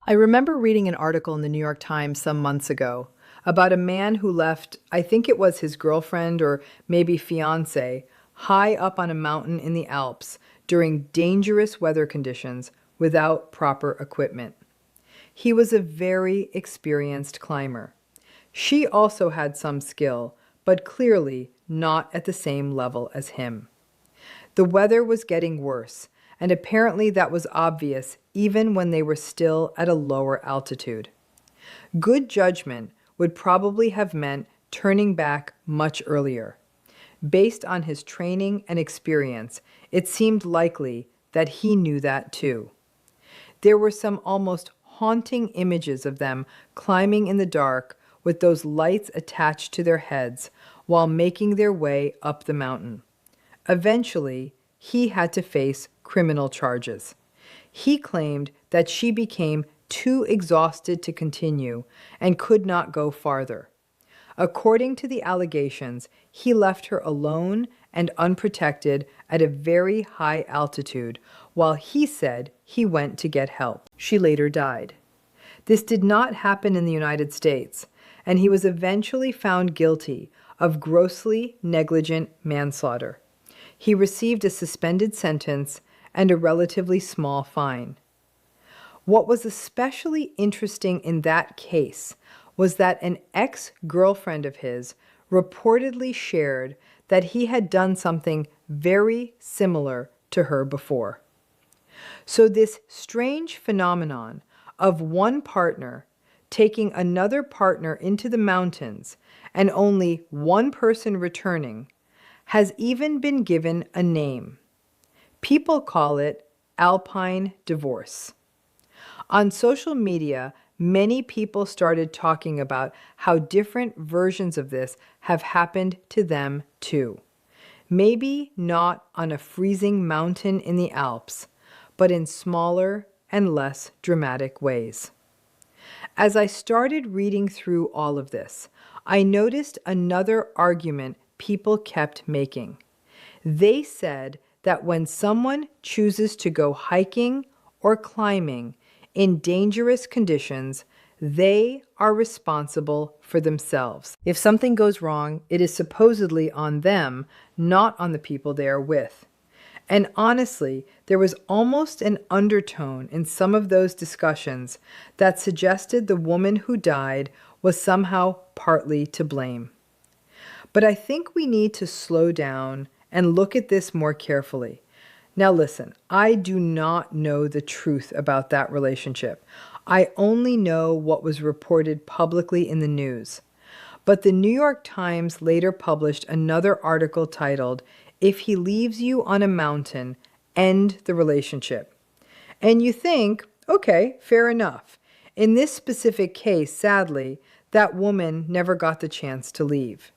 I remember reading an article in the New York Times some months ago about a man who left, I think it was his girlfriend or maybe fiance, high up on a mountain in the Alps during dangerous weather conditions without proper equipment. He was a very experienced climber. She also had some skill, but clearly not at the same level as him. The weather was getting worse, and apparently that was obvious even when they were still at a lower altitude. Good judgment would probably have meant turning back much earlier. Based on his training and experience, it seemed likely that he knew that too. There were some almost haunting images of them climbing in the dark with those lights attached to their heads while making their way up the mountain. Eventually, he had to face criminal charges. He claimed that she became too exhausted to continue and could not go farther. According to the allegations, he left her alone and unprotected at a very high altitude while he said he went to get help. She later died. This did not happen in the United States, and he was eventually found guilty of grossly negligent manslaughter. He received a suspended sentence and a relatively small fine. What was especially interesting in that case was that an ex-girlfriend of his reportedly shared that he had done something very similar to her before. So this strange phenomenon of one partner taking another partner into the mountains and only one person returning has even been given a name. People call it alpine divorce. On social media, many people started talking about how different versions of this have happened to them too. Maybe not on a freezing mountain in the Alps, but in smaller and less dramatic ways. As I started reading through all of this, I noticed another argument people kept making. They said that when someone chooses to go hiking or climbing in dangerous conditions, they are responsible for themselves. If something goes wrong, it is supposedly on them, not on the people they are with. And honestly, there was almost an undertone in some of those discussions that suggested the woman who died was somehow partly to blame. But I think we need to slow down and look at this more carefully. Now listen, I do not know the truth about that relationship. I only know what was reported publicly in the news. But the New York Times later published another article titled, "If He Leaves You on a Mountain, End the Relationship." And you think, okay, fair enough. In this specific case, sadly, that woman never got the chance to leave.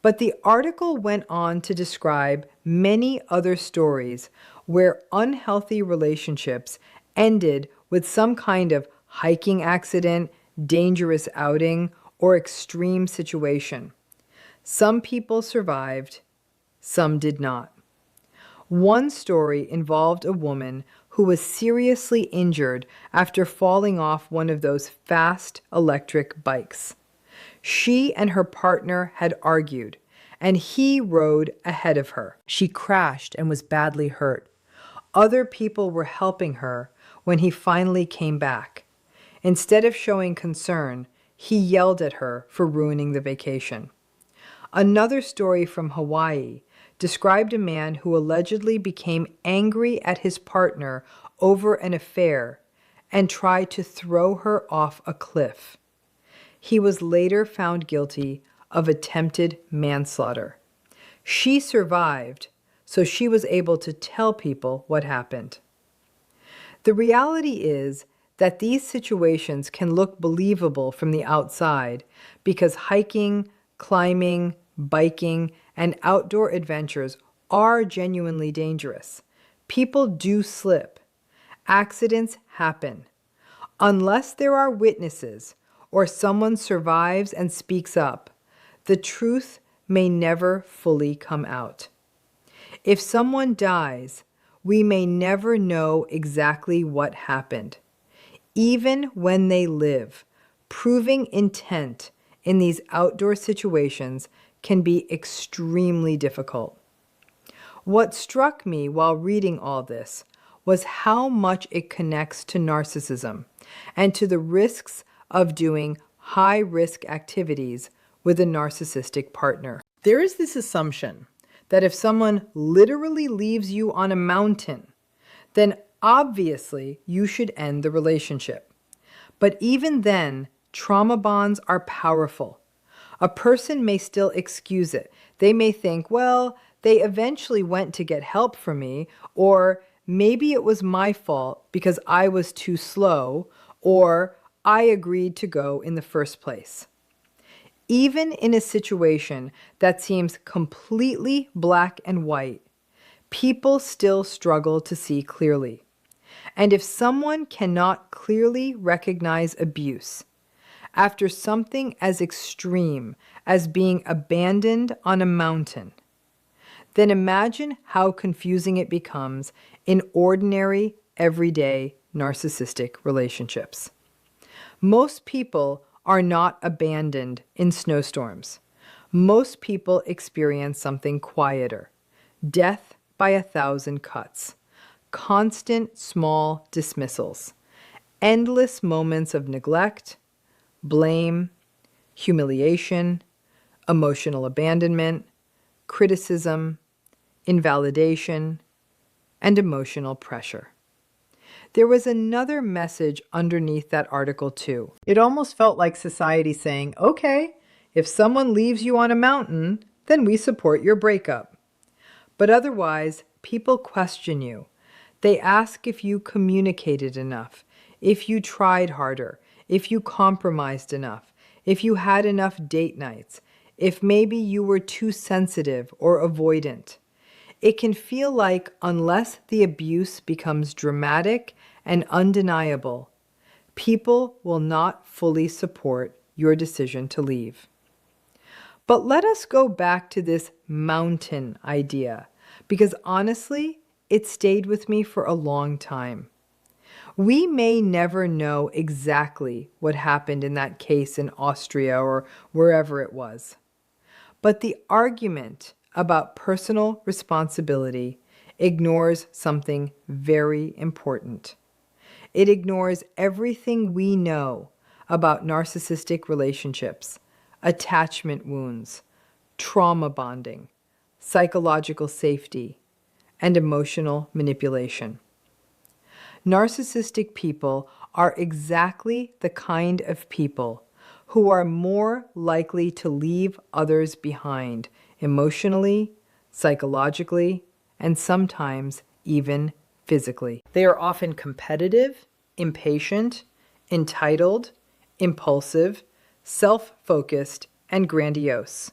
But the article went on to describe many other stories where unhealthy relationships ended with some kind of hiking accident, dangerous outing, or extreme situation. Some people survived, some did not. One story involved a woman who was seriously injured after falling off one of those fast electric bikes. She and her partner had argued, and he rode ahead of her. She crashed and was badly hurt. Other people were helping her when he finally came back. Instead of showing concern, he yelled at her for ruining the vacation. Another story from Hawaii described a man who allegedly became angry at his partner over an affair and tried to throw her off a cliff. He was later found guilty of attempted manslaughter. She survived, so she was able to tell people what happened. The reality is that these situations can look believable from the outside because hiking, climbing, biking, and outdoor adventures are genuinely dangerous. People do slip. Accidents happen. Unless there are witnesses or someone survives and speaks up, the truth may never fully come out. If someone dies, we may never know exactly what happened. even when they live. Proving intent in these outdoor situations can be extremely difficult. What struck me while reading all this was how much it connects to narcissism and to the risks of doing high-risk activities with a narcissistic partner. There is this assumption that if someone literally leaves you on a mountain, then obviously you should end the relationship. But even then, trauma bonds are powerful. A person may still excuse it. They may think, well, they eventually went to get help from me, or maybe it was my fault because I was too slow, or I agreed to go in the first place. Even in a situation that seems completely black and white, people still struggle to see clearly. And if someone cannot clearly recognize abuse, after something as extreme as being abandoned on a mountain, then imagine how confusing it becomes in ordinary, everyday narcissistic relationships. Most people are not abandoned in snowstorms. Most people experience something quieter: death by 1,000 cuts, constant small dismissals, endless moments of neglect, blame, humiliation, emotional abandonment, criticism, invalidation, and emotional pressure. There was another message underneath that article too. It almost felt like society saying, okay, if someone leaves you on a mountain, then we support your breakup. But otherwise, people question you. They ask if you communicated enough, if you tried harder, if you compromised enough, if you had enough date nights, if maybe you were too sensitive or avoidant. It can feel like unless the abuse becomes dramatic and undeniable, people will not fully support your decision to leave. But let us go back to this mountain idea, because honestly, it stayed with me for a long time. We may never know exactly what happened in that case in Austria or wherever it was. But the argument about personal responsibility ignores something very important. It ignores everything we know about narcissistic relationships, attachment wounds, trauma bonding, psychological safety, and emotional manipulation. Narcissistic people are exactly the kind of people who are more likely to leave others behind emotionally, psychologically, and sometimes even physically. They are often competitive, impatient, entitled, impulsive, self-focused, and grandiose.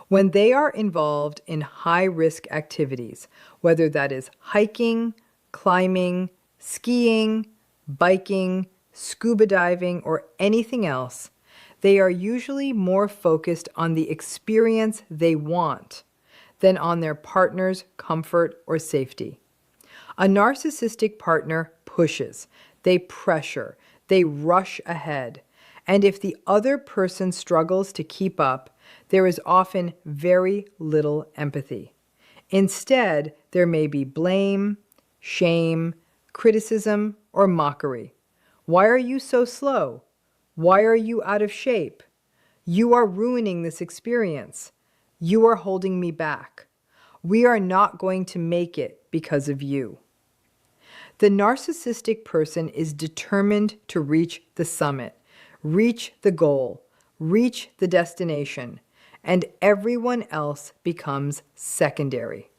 When they are involved in high-risk activities, whether that is hiking, climbing, skiing, biking, scuba diving, or anything else, they are usually more focused on the experience they want than on their partner's comfort or safety. A narcissistic partner pushes, they pressure, they rush ahead, and if the other person struggles to keep up, there is often very little empathy. Instead, there may be blame, shame, criticism, or mockery. Why are you so slow? Why are you out of shape? You are ruining this experience. You are holding me back. We are not going to make it because of you. The narcissistic person is determined to reach the summit, reach the goal, reach the destination, and everyone else becomes secondary.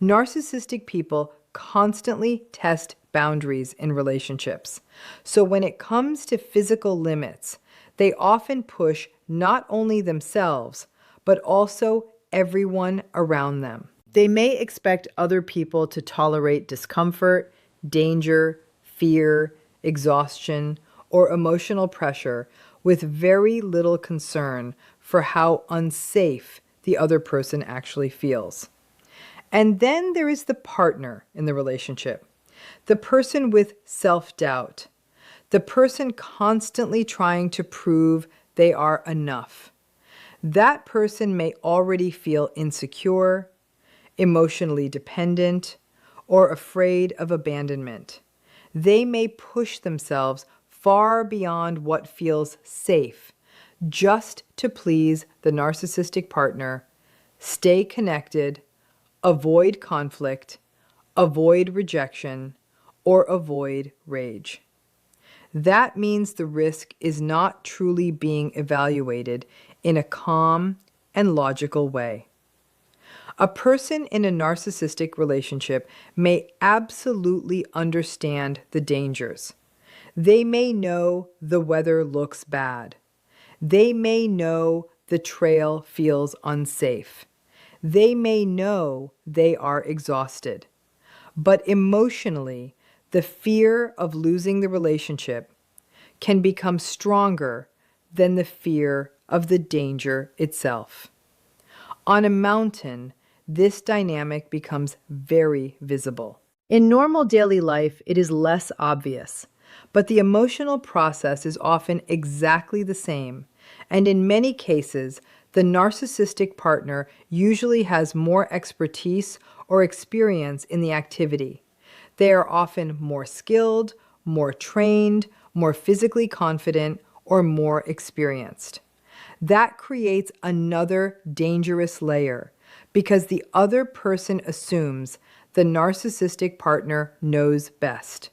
Narcissistic people constantly test boundaries in relationships. So when it comes to physical limits, they often push not only themselves, but also everyone around them. They may expect other people to tolerate discomfort, danger, fear, exhaustion, or emotional pressure with very little concern for how unsafe the other person actually feels. And then there is the partner in the relationship, the person with self-doubt, The person constantly trying to prove they are enough. That person may already feel insecure, emotionally dependent, or afraid of abandonment. They may push themselves far beyond what feels safe just to please the narcissistic partner, stay connected, avoid conflict, avoid rejection, or avoid rage. That means the risk is not truly being evaluated in a calm and logical way. A person in a narcissistic relationship may absolutely understand the dangers. They may know the weather looks bad. They may know the trail feels unsafe. They may know they are exhausted. But emotionally, the fear of losing the relationship can become stronger than the fear of the danger itself. On a mountain, this dynamic becomes very visible. In normal daily life, it is less obvious, but the emotional process is often exactly the same, and in many cases, the narcissistic partner usually has more expertise or experience in the activity. They are often more skilled, more trained, more physically confident, or more experienced. That creates another dangerous layer because the other person assumes the narcissistic partner knows best.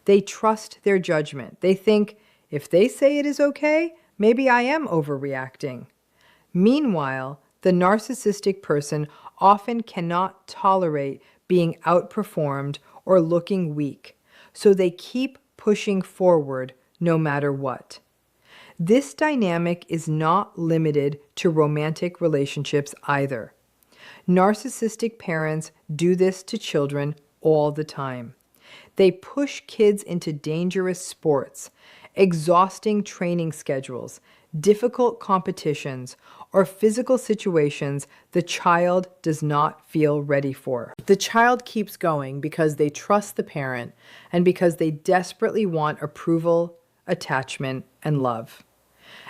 They trust their judgment. They think, if they say it is okay, maybe I am overreacting. Meanwhile, the narcissistic person often cannot tolerate being outperformed or looking weak, so they keep pushing forward no matter what. This dynamic is not limited to romantic relationships either. Narcissistic parents do this to children all the time. They push kids into dangerous sports, exhausting training schedules, difficult competitions, or physical situations the child does not feel ready for. The child keeps going because they trust the parent and because they desperately want approval, attachment, and love.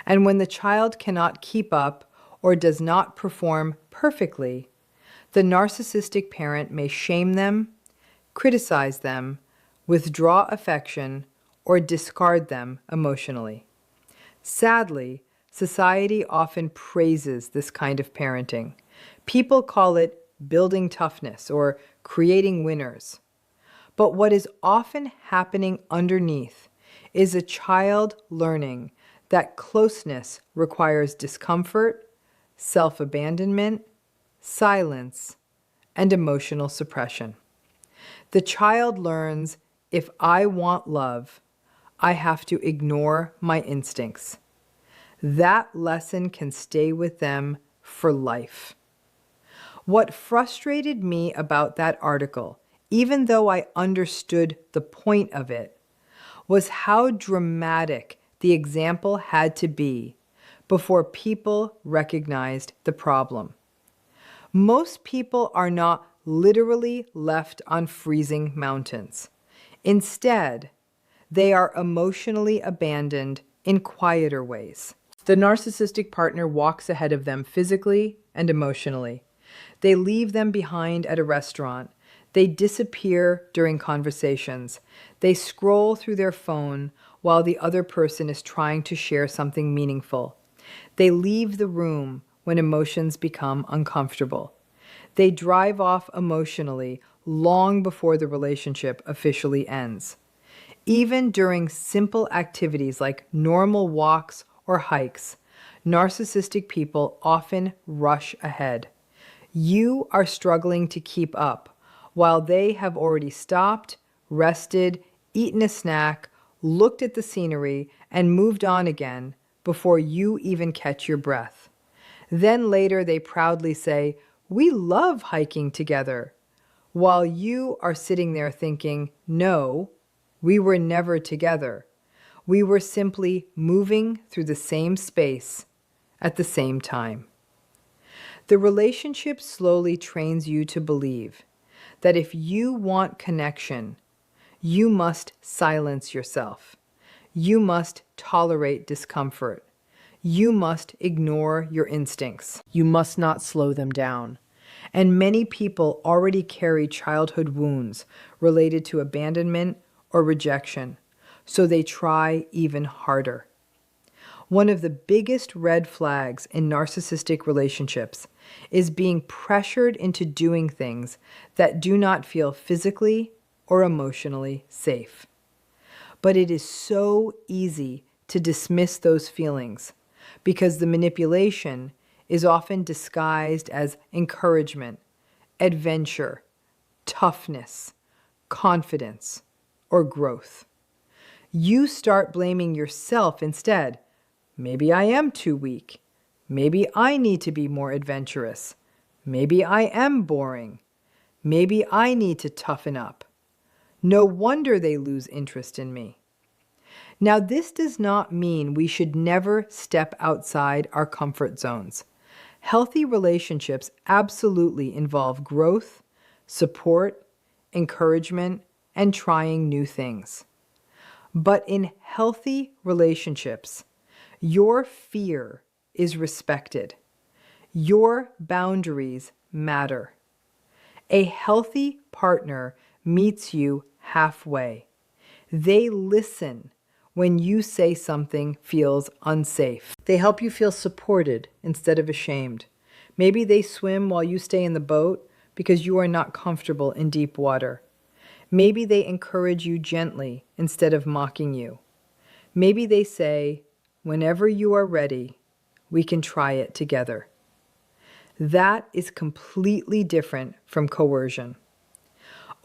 And when the child cannot keep up or does not perform perfectly, the narcissistic parent may shame them, criticize them, withdraw affection, or discard them emotionally. Sadly, society often praises this kind of parenting. People call it building toughness or creating winners. But what is often happening underneath is a child learning that closeness requires discomfort, self-abandonment, silence, and emotional suppression. The child learns, if I want love, I have to ignore my instincts. That lesson can stay with them for life. What frustrated me about that article, even though I understood the point of it, was how dramatic the example had to be before people recognized the problem. Most people are not literally left on freezing mountains. Instead, they are emotionally abandoned in quieter ways. The narcissistic partner walks ahead of them physically and emotionally. They leave them behind at a restaurant. They disappear during conversations. They scroll through their phone while the other person is trying to share something meaningful. They leave the room when emotions become uncomfortable. They drive off emotionally long before the relationship officially ends. Even during simple activities like normal walks or hikes, narcissistic people often rush ahead. You are struggling to keep up, while they have already stopped, rested, eaten a snack, looked at the scenery, and moved on again before you even catch your breath. Then later they proudly say, "We love hiking together," while you are sitting there thinking, "No, we were never together. We were simply moving through the same space at the same time." The relationship slowly trains you to believe that if you want connection, you must silence yourself. You must tolerate discomfort. You must ignore your instincts. You must not slow them down. And many people already carry childhood wounds related to abandonment or rejection, so they try even harder. One of the biggest red flags in narcissistic relationships is being pressured into doing things that do not feel physically or emotionally safe. But it is so easy to dismiss those feelings because the manipulation is often disguised as encouragement, adventure, toughness, confidence, or growth. You start blaming yourself instead. Maybe I am too weak. Maybe I need to be more adventurous. Maybe I am boring. Maybe I need to toughen up. No wonder they lose interest in me. Now, this does not mean we should never step outside our comfort zones. Healthy relationships absolutely involve growth, support, encouragement, and trying new things. But in healthy relationships, your fear is respected. Your boundaries matter. A healthy partner meets you halfway. They listen when you say something feels unsafe. They help you feel supported instead of ashamed. Maybe they swim while you stay in the boat because you are not comfortable in deep water. Maybe they encourage you gently instead of mocking you. Maybe they say, "Whenever you are ready, we can try it together." That is completely different from coercion.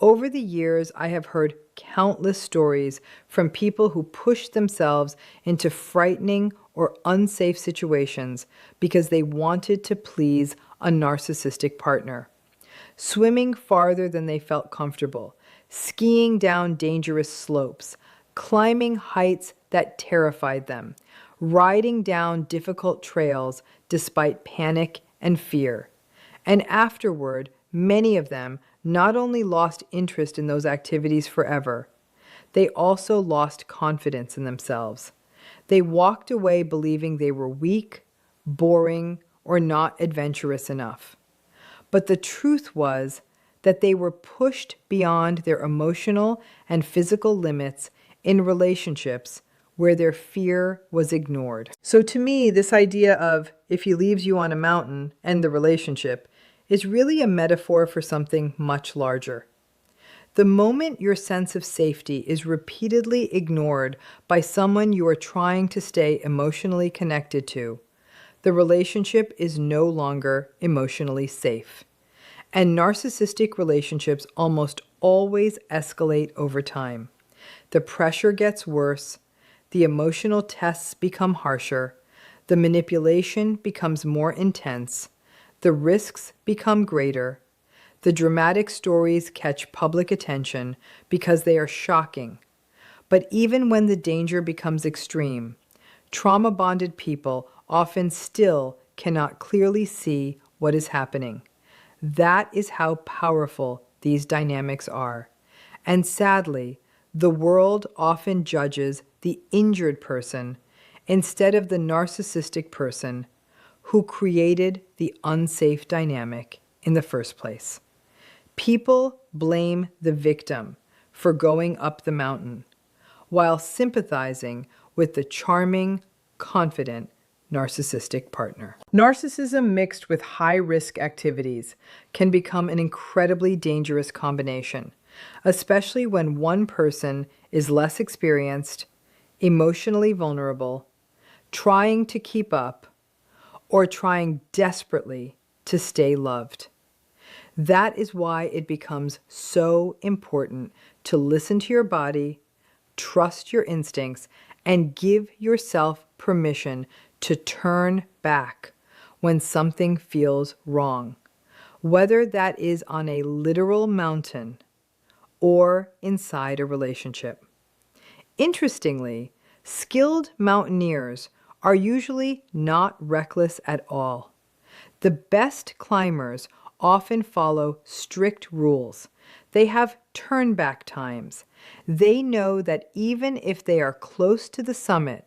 Over the years, I have heard countless stories from people who pushed themselves into frightening or unsafe situations because they wanted to please a narcissistic partner. Swimming farther than they felt comfortable, skiing down dangerous slopes, climbing heights that terrified them, riding down difficult trails despite panic and fear. And afterward, many of them not only lost interest in those activities forever, they also lost confidence in themselves. They walked away believing they were weak, boring, or not adventurous enough. But the truth was that they were pushed beyond their emotional and physical limits in relationships where their fear was ignored. So to me, this idea of if he leaves you on a mountain, end the relationship, is really a metaphor for something much larger. The moment your sense of safety is repeatedly ignored by someone you are trying to stay emotionally connected to, the relationship is no longer emotionally safe. And narcissistic relationships almost always escalate over time. The pressure gets worse, the emotional tests become harsher, the manipulation becomes more intense, the risks become greater, the dramatic stories catch public attention because they are shocking. But even when the danger becomes extreme, trauma-bonded people often still cannot clearly see what is happening. That is how powerful these dynamics are. And sadly, the world often judges the injured person instead of the narcissistic person who created the unsafe dynamic in the first place. People blame the victim for going up the mountain, while sympathizing with the charming, confident, narcissistic partner. Narcissism mixed with high-risk activities can become an incredibly dangerous combination, especially when one person is less experienced, emotionally vulnerable, trying to keep up, or trying desperately to stay loved. That is why it becomes so important to listen to your body, trust your instincts, and give yourself permission to turn back when something feels wrong, whether that is on a literal mountain or inside a relationship. Interestingly, skilled mountaineers are usually not reckless at all. The best climbers often follow strict rules. They have turn back times. They know that even if they are close to the summit,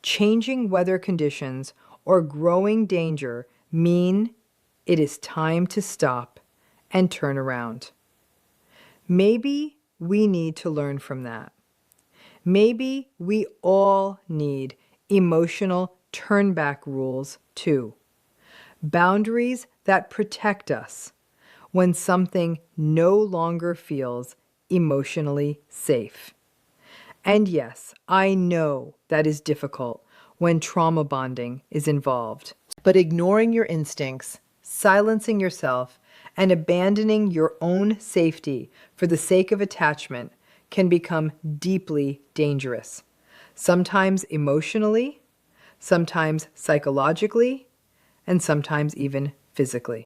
changing weather conditions or growing danger mean it is time to stop and turn around. Maybe we need to learn from that. Maybe we all need emotional turn back rules too. Boundaries that protect us when something no longer feels emotionally safe. And yes, I know that is difficult when trauma bonding is involved. But ignoring your instincts, silencing yourself, and abandoning your own safety for the sake of attachment can become deeply dangerous. Sometimes emotionally, sometimes psychologically, and sometimes even physically.